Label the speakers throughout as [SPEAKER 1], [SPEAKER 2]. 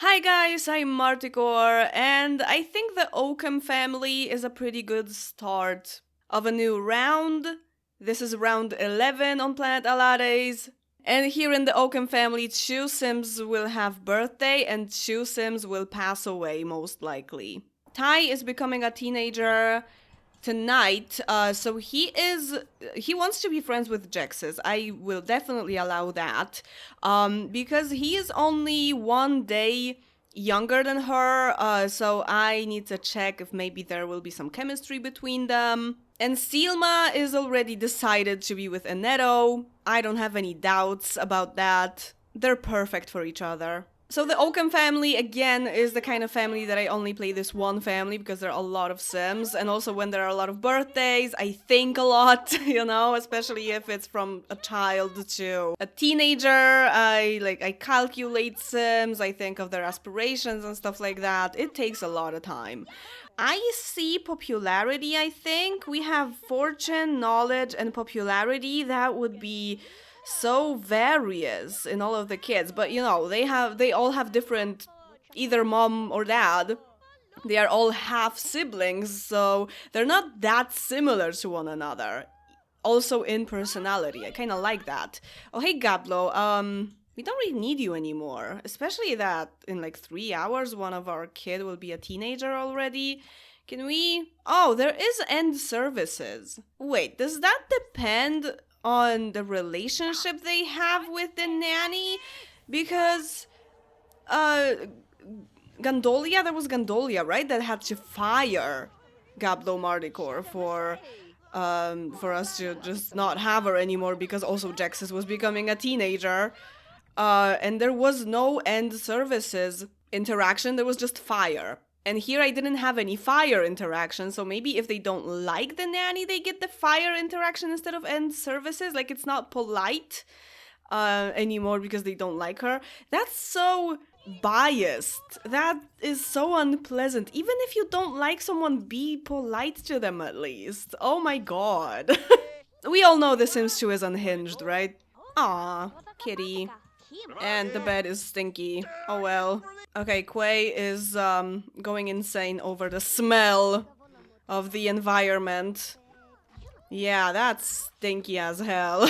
[SPEAKER 1] Hi guys, I'm Martikor, and I think the Oakham family is a pretty good start of a new round. This is round 11 on Planet Alades. And here in the Oakham family, two Sims will have birthday and two Sims will pass away, most likely. Ty is becoming a teenager tonight, so he wants to be friends with Jexes. I will definitely allow that, because he is only one day younger than her, so I need to check if maybe there will be some chemistry between them. And Silma is already decided to be with Eneto. I don't have any doubts about that. They're perfect for each other. So the Oakham family, again, is the kind of family that I only play this one family because there are a lot of Sims, and also when there are a lot of birthdays, I think a lot, especially if it's from a child to a teenager. I calculate Sims, I think of their aspirations and stuff like that. It takes a lot of time. I see popularity, I think. We have fortune, knowledge, and popularity. That would be so various in all of the kids, but they all have different, either mom or dad. They are all half siblings, so they're not that similar to one another. Also in personality, I kind of like that. Oh hey Gablo, we don't really need you anymore, especially that in like 3 hours one of our kid will be a teenager already. Can we? Oh, there is end services. Wait, does that depend on the relationship they have with the nanny? Because Gandolia, there was Gandolia, right, that had to fire Gablo Mardikor for us to just not have her anymore, because also Jexus was becoming a teenager, and there was no end services interaction, there was just fire. And here I didn't have any fire interaction, so maybe if they don't like the nanny, they get the fire interaction instead of end services. Like, it's not polite anymore because they don't like her. That's so biased. That is so unpleasant. Even if you don't like someone, be polite to them at least. Oh my god. We all know The Sims 2 is unhinged, right? Aw, kitty. And the bed is stinky. Oh well. Okay, Quay is going insane over the smell of the environment. Yeah, that's stinky as hell.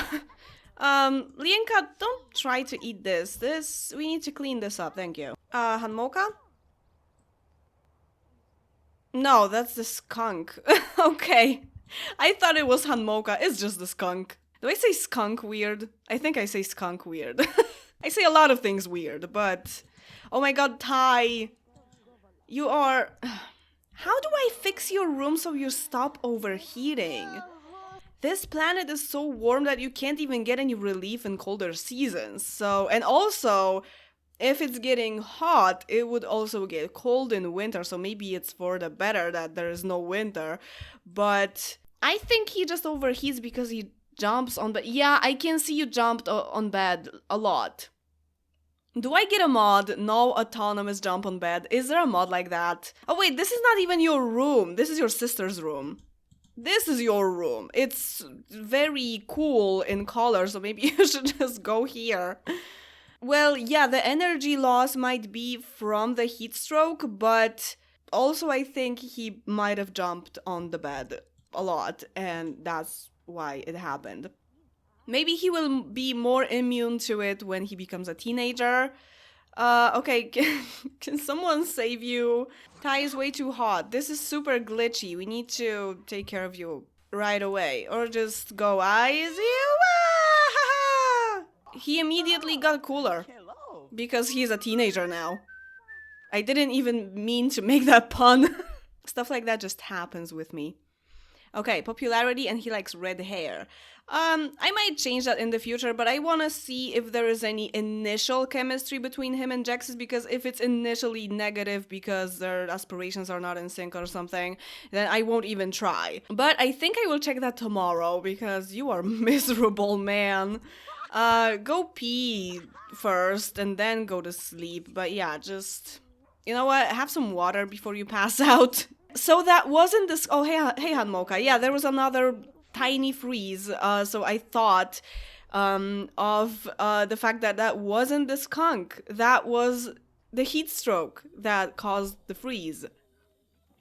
[SPEAKER 1] Lienka, don't try to eat this. We need to clean this up, thank you. Hanmoka? No, that's the skunk. Okay. I thought it was Hanmoka, it's just the skunk. Do I say skunk weird? I think I say skunk weird. I say a lot of things weird, but... Oh my god, Ty! You are... How do I fix your room so you stop overheating? This planet is so warm that you can't even get any relief in colder seasons. So, and also, if it's getting hot, it would also get cold in winter. So maybe it's for the better that there is no winter. But I think he just overheats because he jumps on bed. Yeah, I can see you jumped on bed a lot. Do I get a mod? No autonomous jump on bed. Is there a mod like that? Oh wait, this is not even your room. This is your sister's room. This is your room. It's very cool in color, so maybe you should just go here. Well, yeah, the energy loss might be from the heat stroke, but also I think he might have jumped on the bed a lot, and that's why it happened. Maybe he will be more immune to it when he becomes a teenager. Okay, can someone save you? Ty is way too hot. This is super glitchy. We need to take care of you right away. Or just go, He immediately got cooler. Because he's a teenager now. I didn't even mean to make that pun. Stuff like that just happens with me. Okay, popularity, and he likes red hair. I might change that in the future, but I want to see if there is any initial chemistry between him and Jexus, because if it's initially negative because their aspirations are not in sync or something, then I won't even try. But I think I will check that tomorrow, because you are miserable, man. Go pee first and then go to sleep. But yeah, just, you know what, have some water before you pass out. So that wasn't this. Oh, hey, Hanmoka. Yeah, there was another tiny freeze. So I thought of the fact that wasn't the skunk. That was the heat stroke that caused the freeze.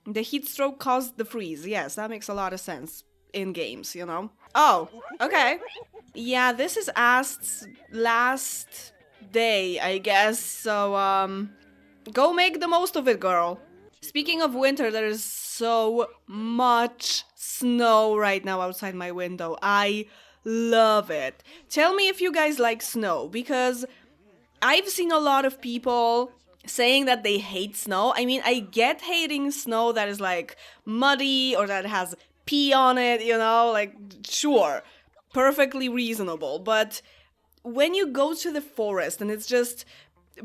[SPEAKER 1] The heat stroke caused the freeze. Yes, that makes a lot of sense in games, you know? Oh, okay. Yeah, this is Ast's last day, I guess. So, go make the most of it, girl. Speaking of winter, there is so much snow right now outside my window. I love it. Tell me if you guys like snow, because I've seen a lot of people saying that they hate snow. I mean, I get hating snow that is like muddy or that has pee on it, you know, like sure, perfectly reasonable. But when you go to the forest and it's just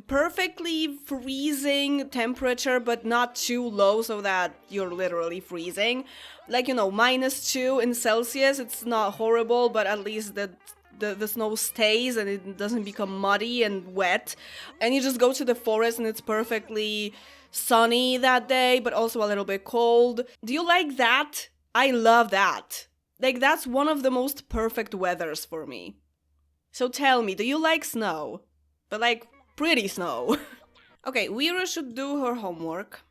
[SPEAKER 1] perfectly freezing temperature, but not too low so that you're literally freezing, like, you know, -2 in Celsius, it's not horrible, but at least the snow stays and it doesn't become muddy and wet. And you just go to the forest and it's perfectly sunny that day, but also a little bit cold. Do you like that? I love that. Like, that's one of the most perfect weathers for me. So tell me, do you like snow? But like, pretty snow. Okay, Werew should do her homework.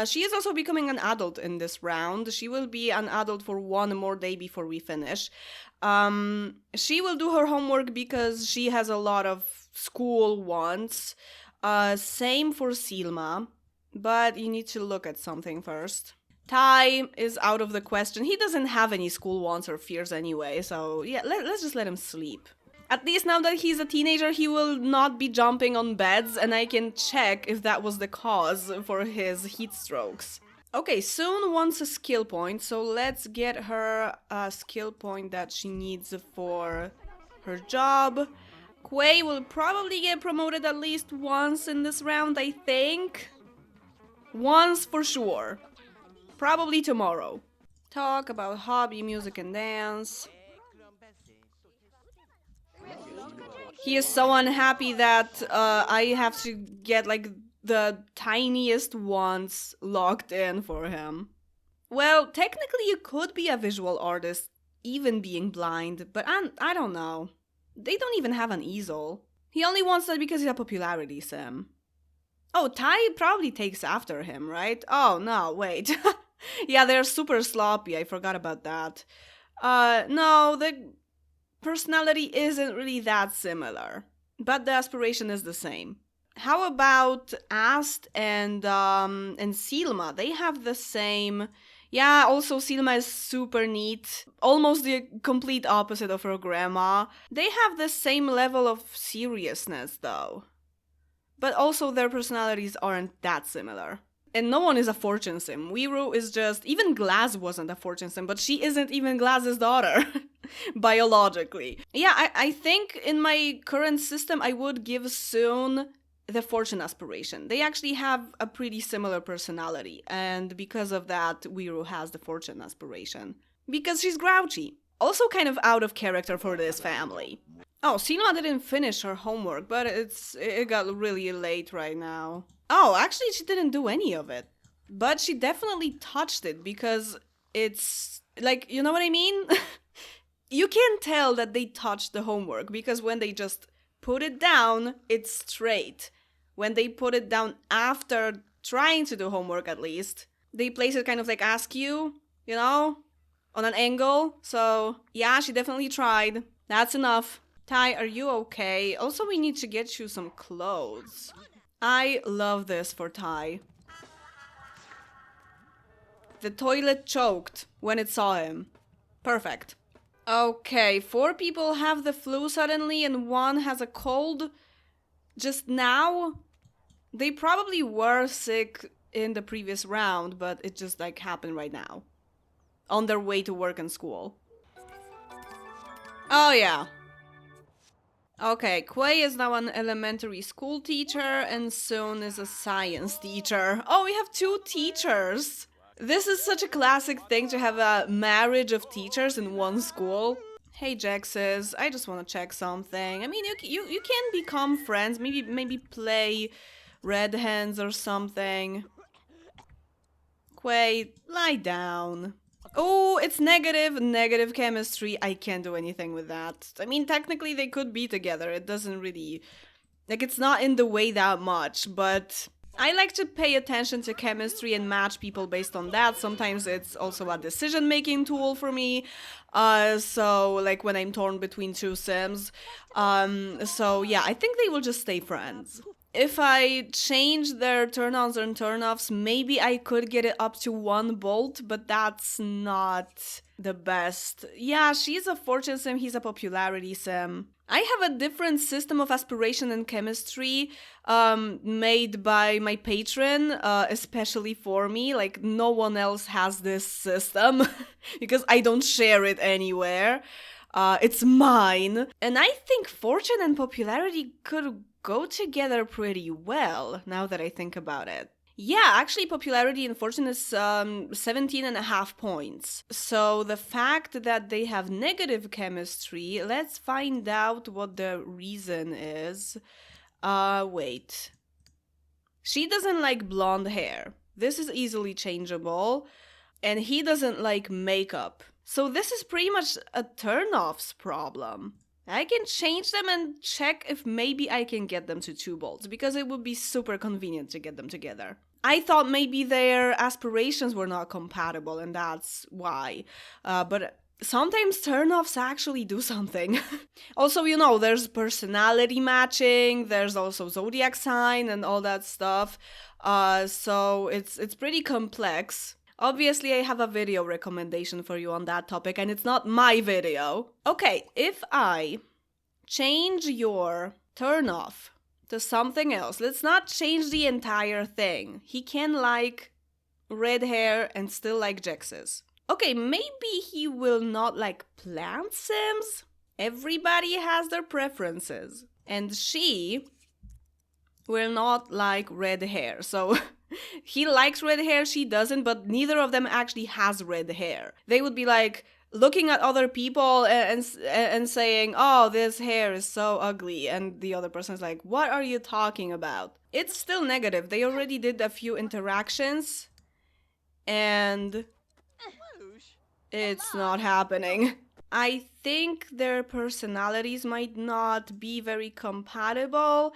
[SPEAKER 1] She is also becoming an adult in this round. She will be an adult for one more day before we finish. She will do her homework because she has a lot of school wants. Same for Silma, but you need to look at something first. Ty is out of the question. He doesn't have any school wants or fears anyway, so yeah, let's just let him sleep. At least now that he's a teenager, he will not be jumping on beds, and I can check if that was the cause for his heat strokes. Okay, Soon wants a skill point, so let's get her a skill point that she needs for her job. Quay will probably get promoted at least once in this round, I think. Once for sure. Probably tomorrow. Talk about hobby, music, and dance. He is so unhappy that I have to get like the tiniest ones locked in for him. Well, technically you could be a visual artist even being blind, but I don't know. They don't even have an easel. He only wants that because he's a popularity sim. Oh, Ty probably takes after him, right? Oh, no, wait. Yeah, they're super sloppy, I forgot about that. No, the personality isn't really that similar, but the aspiration is the same. How about Ast and Silma? They have the same. Yeah, also Silma is super neat, almost the complete opposite of her grandma. They have the same level of seriousness though, but also their personalities aren't that similar. And no one is a fortune sim. Werew is just... Even Glass wasn't a fortune sim, but she isn't even Glass's daughter. Biologically. Yeah, I think in my current system I would give Soon the fortune aspiration. They actually have a pretty similar personality, and because of that, Werew has the fortune aspiration. Because she's grouchy. Also kind of out of character for this family. Oh, Silma didn't finish her homework, but it got really late right now. Oh, actually she didn't do any of it. But she definitely touched it because it's... like, you know what I mean? You can tell that they touched the homework because when they just put it down, it's straight. When they put it down after trying to do homework at least, they place it kind of like askew, you know? On an angle. So, yeah, she definitely tried. That's enough. Ty, are you okay? Also, we need to get you some clothes. I love this for Ty. The toilet choked when it saw him. Perfect. Okay, 4 people have the flu suddenly and 1 has a cold just now. They probably were sick in the previous round, but it just like happened right now. On their way to work and school. Oh yeah. Okay, Quay is now an elementary school teacher and Soon is a science teacher. Oh, we have 2 teachers! This is such a classic thing to have a marriage of teachers in one school. Hey Jaxes, I just want to check something. I mean, you can become friends, maybe play Red Hands or something. Quay, lie down. Oh, it's negative chemistry. I can't do anything with that. I mean, technically they could be together. It doesn't really Like, it's not in the way that much, but I like to pay attention to chemistry and match people based on that. Sometimes it's also a decision-making tool for me. So, like, when I'm torn between two Sims. So, yeah, I think they will just stay friends. If I change their turn-ons and turn-offs, maybe I could get it up to 1 bolt, but that's not the best. Yeah, she's a fortune sim, he's a popularity sim. I have a different system of aspiration and chemistry made by my patron, especially for me. Like, no one else has this system because I don't share it anywhere. It's mine. And I think fortune and popularity could go together pretty well, now that I think about it. Yeah, actually, popularity and fortune is 17.5 points. So the fact that they have negative chemistry, let's find out what the reason is. Wait. She doesn't like blonde hair. This is easily changeable. And he doesn't like makeup. So this is pretty much a turn-offs problem. I can change them and check if maybe I can get them to 2 bolts, because it would be super convenient to get them together. I thought maybe their aspirations were not compatible, and that's why. But sometimes turn-offs actually do something. Also, you know, there's personality matching, there's also zodiac sign and all that stuff. So it's pretty complex. Obviously, I have a video recommendation for you on that topic, and it's not my video. Okay, if I change your turn off to something else, let's not change the entire thing. He can like red hair and still like Jexes. Okay, maybe he will not like plant sims. Everybody has their preferences. And she will not like red hair, so... He likes red hair, she doesn't, but neither of them actually has red hair. They would be like looking at other people and saying, oh, this hair is so ugly, and the other person's like, what are you talking about? It's still negative. They already did a few interactions, and it's not happening. I think their personalities might not be very compatible,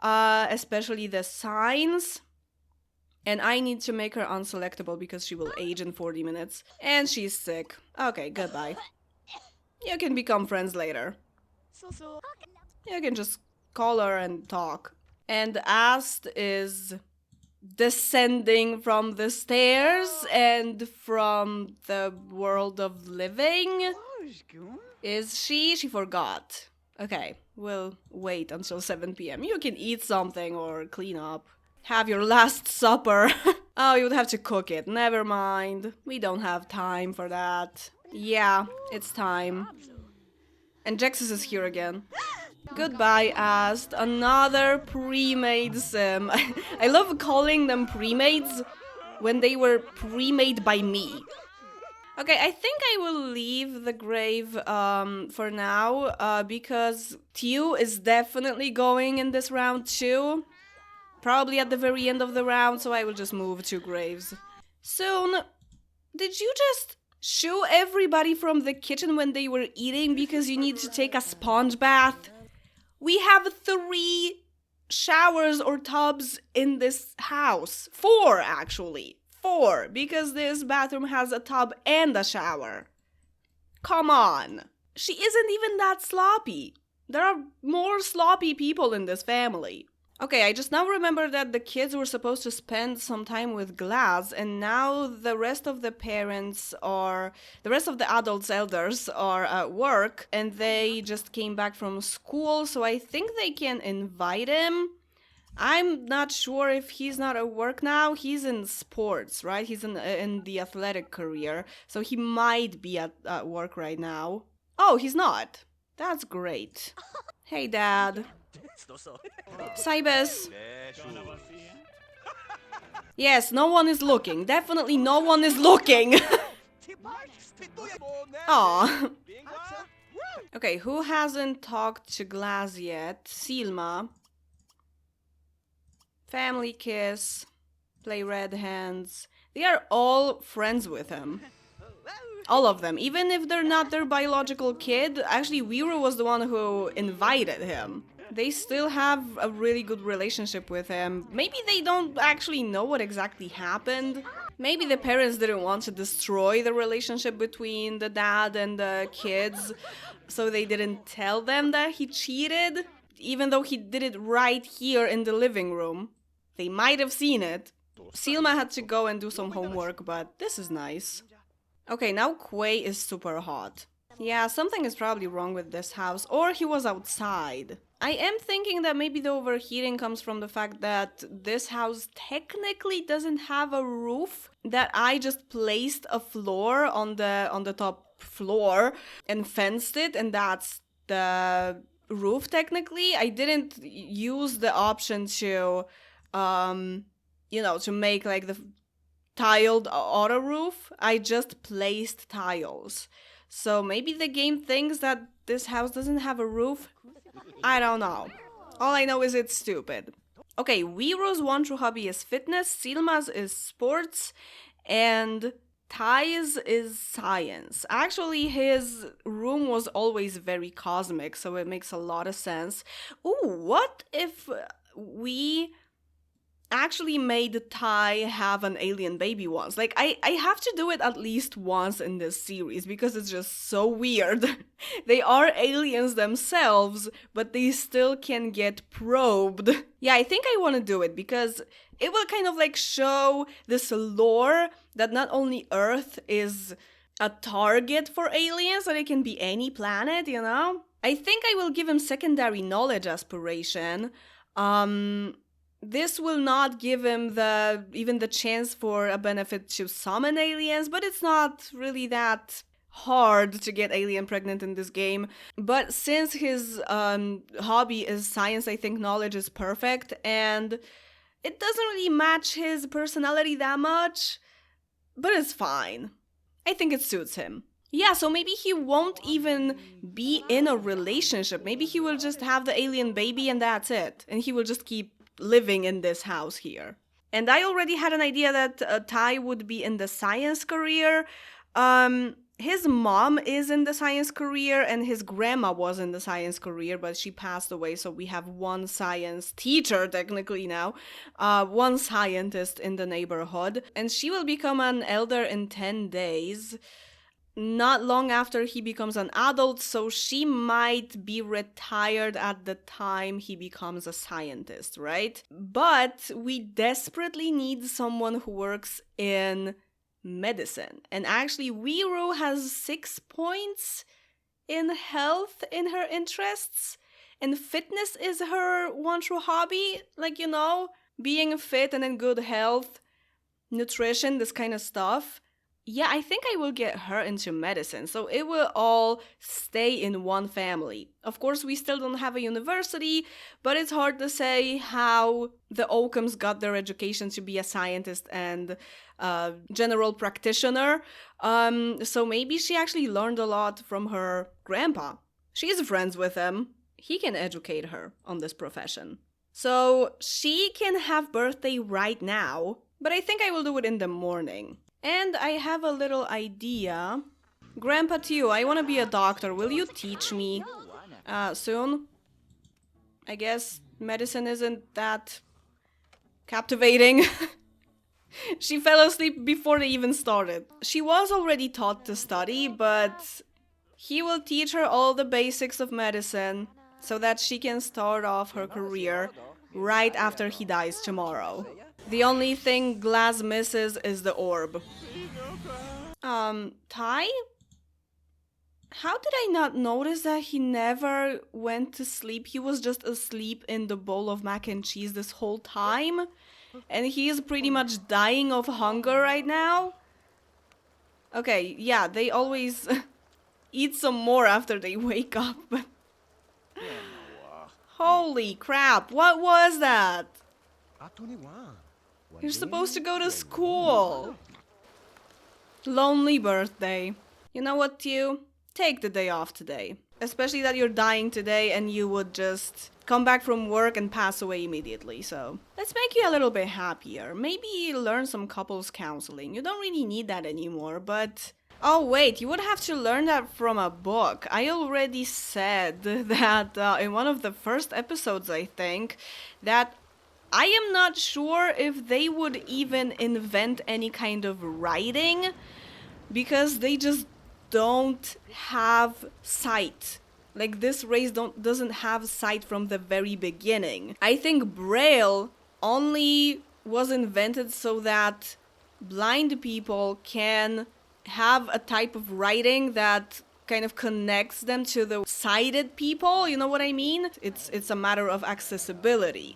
[SPEAKER 1] especially the signs. And I need to make her unselectable because she will age in 40 minutes. And she's sick. Okay, goodbye. You can become friends later. You can just call her and talk. And Ast is descending from the stairs and from the world of living. Is she? She forgot. Okay, we'll wait until 7 p.m. You can eat something or clean up. Have your last supper. Oh, you would have to cook it. Never mind. We don't have time for that. Yeah, it's time. And Jexus is here again. Goodbye, Ast. Another pre-made sim. I love calling them pre-mades when they were pre-made by me. Okay, I think I will leave the grave for now because Tew is definitely going in this round too. Probably at the very end of the round, so I will just move 2 graves. Soon. Did you just shoo everybody from the kitchen when they were eating because you need to take a sponge bath? We have 3 showers or tubs in this house. 4, actually. 4, because this bathroom has a tub and a shower. Come on. She isn't even that sloppy. There are more sloppy people in this family. Okay, I just now remember that the kids were supposed to spend some time with Glass, and now the rest of the parents or the rest of the adults, elders, are at work, and they just came back from school, so I think they can invite him. I'm not sure if he's not at work now. He's in sports, right? He's in the athletic career, so he might be at work right now. Oh, he's not. That's great. Hey, Dad. Cybus. Yes, no one is looking. Definitely no one is looking. Aw. Okay, who hasn't talked to Glass yet? Silma. Family kiss. Play red hands. They are all friends with him. All of them. Even if they're not their biological kid. Actually, Werew was the one who invited him. they still have a really good relationship with him. Maybe they don't actually know what exactly happened. Maybe the parents didn't want to destroy the relationship between the dad and the kids, so they didn't tell them that he cheated, even though he did it right here in the living room. They might have seen it. Silma had to go and do some homework, but this is nice. Okay, now Quay is super hot. Yeah, something is probably wrong with this house, or he was outside. I am thinking that maybe the overheating comes from the fact that this house technically doesn't have a roof, that I just placed a floor on the top floor and fenced it, and that's the roof technically. I didn't use the option to to make like the tiled auto roof. I just placed tiles. So maybe the game thinks that this house doesn't have a roof? I don't know. All I know is it's stupid. Okay, Werew's one true hobby is fitness, Silma's is sports, and Ty's is science. Actually, his room was always very cosmic, so it makes a lot of sense. Ooh, what if we actually made Ty have an alien baby once? Like, I have to do it at least once in this series because it's just so weird. They are aliens themselves, but they still can get probed. Yeah, I think I want to do it because it will kind of like show this lore that not only Earth is a target for aliens, that it can be any planet, you know? I think I will give him secondary knowledge aspiration. This will not give him even the chance for a benefit to summon aliens, but it's not really that hard to get alien pregnant in this game. But since his hobby is science, I think knowledge is perfect, and it doesn't really match his personality that much, but it's fine. I think it suits him. Yeah, so maybe he won't even be in a relationship. Maybe he will just have the alien baby and that's it. And he will just keep living in this house here. And I already had an idea that Ty would be in the science career. His mom is in the science career and his grandma was in the science career, but she passed away, so we have one science teacher technically now, one scientist in the neighborhood, and she will become an elder in 10 days. Not long after he becomes an adult, so she might be retired at the time he becomes a scientist, right? But we desperately need someone who works in medicine. And actually, Werew has 6 points in health in her interests, and fitness is her one true hobby. Like, being fit and in good health, nutrition, this kind of stuff. Yeah, I think I will get her into medicine, so it will all stay in one family. Of course, we still don't have a university, but it's hard to say how the Occams got their education to be a scientist and general practitioner. So maybe she actually learned a lot from her grandpa. She's friends with him. He can educate her on this profession. So she can have birthday right now, but I think I will do it in the morning. And I have a little idea. Grandpa Tio, I want to be a doctor. Will you teach me soon? I guess medicine isn't that captivating. She fell asleep before they even started. She was already taught to study, but he will teach her all the basics of medicine so that she can start off her career right after he dies tomorrow. The only thing Glass misses is the orb. Ty? How did I not notice that he never went to sleep? He was just asleep in the bowl of mac and cheese this whole time? And he is pretty much dying of hunger right now? Okay, yeah, they always eat some more after they wake up. Holy crap, what was that? You're supposed to go to school. Lonely birthday. You know what, Tew? Take the day off today. Especially that you're dying today and you would just come back from work and pass away immediately, so let's make you a little bit happier. Maybe learn some couples counseling. You don't really need that anymore, but Oh, wait, you would have to learn that from a book. I already said that in one of the first episodes, I think, that I am not sure if they would even invent any kind of writing because they just don't have sight. Like this race doesn't have sight from the very beginning. I think Braille only was invented so that blind people can have a type of writing that kind of connects them to the sighted people, you know what I mean? It's a matter of accessibility.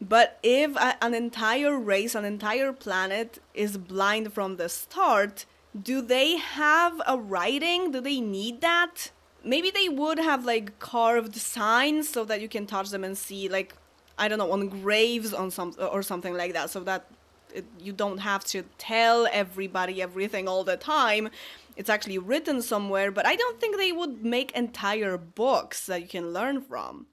[SPEAKER 1] But if an entire race, an entire planet is blind from the start, do they have a writing? Do they need that? Maybe they would have like carved signs so that you can touch them and see, like, I don't know, on graves on some or something like that, so that you don't have to tell everybody everything all the time. It's actually written somewhere, but I don't think they would make entire books that you can learn from.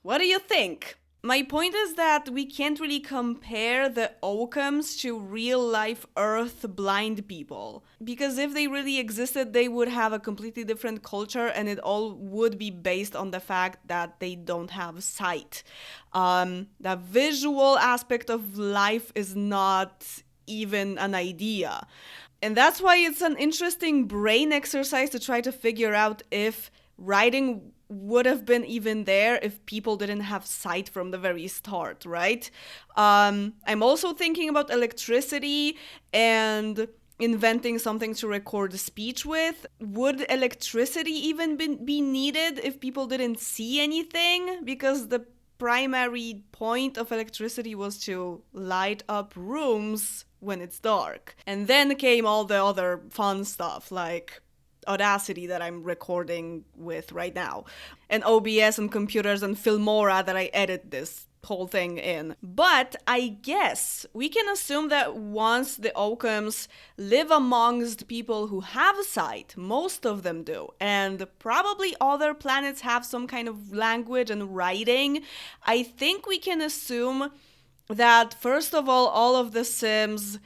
[SPEAKER 1] What do you think? My point is that we can't really compare the Occams to real life Earth blind people. Because if they really existed, they would have a completely different culture and it all would be based on the fact that they don't have sight. The visual aspect of life is not even an idea. And that's why it's an interesting brain exercise to try to figure out if writing would have been even there if people didn't have sight from the very start, right? I'm also thinking about electricity and inventing something to record speech with. Would electricity even be needed if people didn't see anything? Because the primary point of electricity was to light up rooms when it's dark. And then came all the other fun stuff like Audacity that I'm recording with right now, and OBS and computers and Filmora that I edit this whole thing in. But I guess we can assume that once the Occams live amongst people who have sight, most of them do, and probably other planets have some kind of language and writing, I think we can assume that first of all of the Sims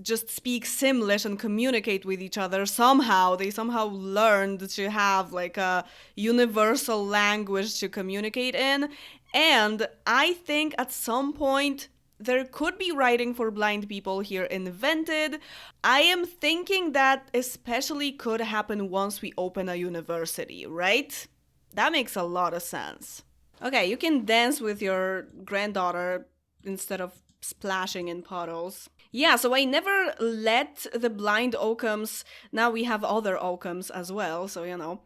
[SPEAKER 1] just speak Simlish and communicate with each other somehow. They somehow learned to have like a universal language to communicate in. And I think at some point there could be writing for blind people here invented. I am thinking that especially could happen once we open a university, right? That makes a lot of sense. Okay, you can dance with your granddaughter instead of splashing in puddles. Yeah, so I never let the blind Occams, now we have other Occams as well, so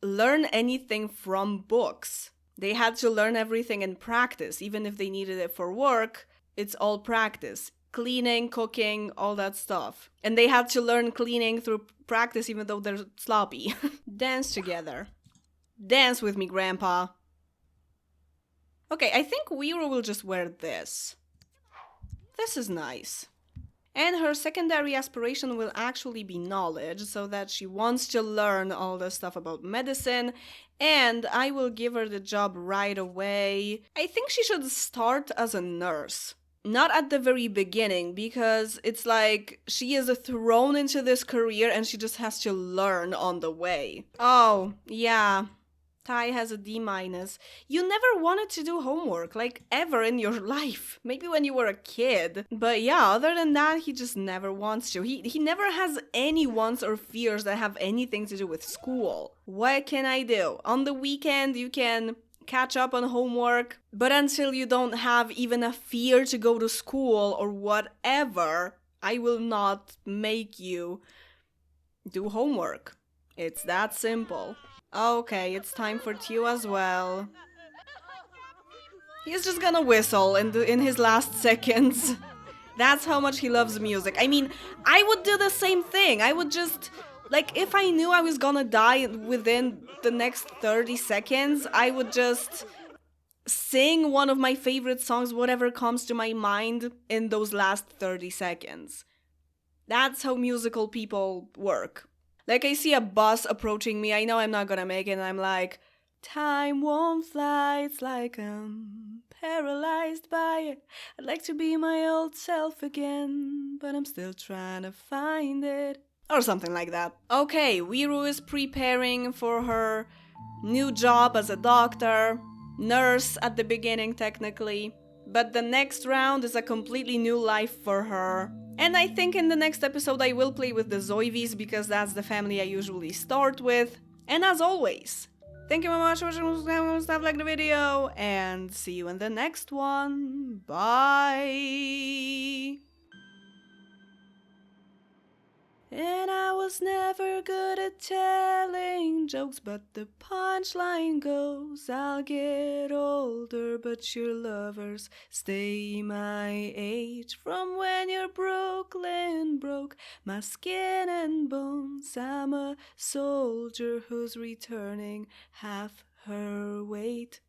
[SPEAKER 1] learn anything from books. They had to learn everything in practice, even if they needed it for work, it's all practice. Cleaning, cooking, all that stuff. And they had to learn cleaning through practice even though they're sloppy. Dance together. Dance with me, Grandpa. Okay, I think Werew will just wear this. This is nice. And her secondary aspiration will actually be knowledge, so that she wants to learn all the stuff about medicine, and I will give her the job right away. I think she should start as a nurse. Not at the very beginning, because it's like she is thrown into this career and she just has to learn on the way. Oh, yeah. Tai has a D-. You never wanted to do homework, like, ever in your life. Maybe when you were a kid. But yeah, other than that, he just never wants to. He never has any wants or fears that have anything to do with school. What can I do? On the weekend, you can catch up on homework, but until you don't have even a fear to go to school or whatever, I will not make you do homework. It's that simple. Okay, it's time for Tew as well. He's just gonna whistle in his last seconds. That's how much he loves music. I mean, I would do the same thing. I would just, like, if I knew I was gonna die within the next 30 seconds, I would just sing one of my favorite songs, whatever comes to my mind, in those last 30 seconds. That's how musical people work. Like, I see a bus approaching me, I know I'm not gonna make it, and I'm like, time won't fly, it's like I'm paralyzed by it. I'd like to be my old self again, but I'm still trying to find it. Or something like that. Okay, Werew is preparing for her new job as a doctor, nurse at the beginning technically, but the next round is a completely new life for her. And I think in the next episode I will play with the Zoivis because that's the family I usually start with. And as always, thank you very much for watching, stuff like the video, and see you in the next one. Bye! And I was never good at telling jokes, but the punchline goes, I'll get older, but your lovers stay my age. From when you're Brooklyn broke my skin and bones, I'm a soldier who's returning half her weight.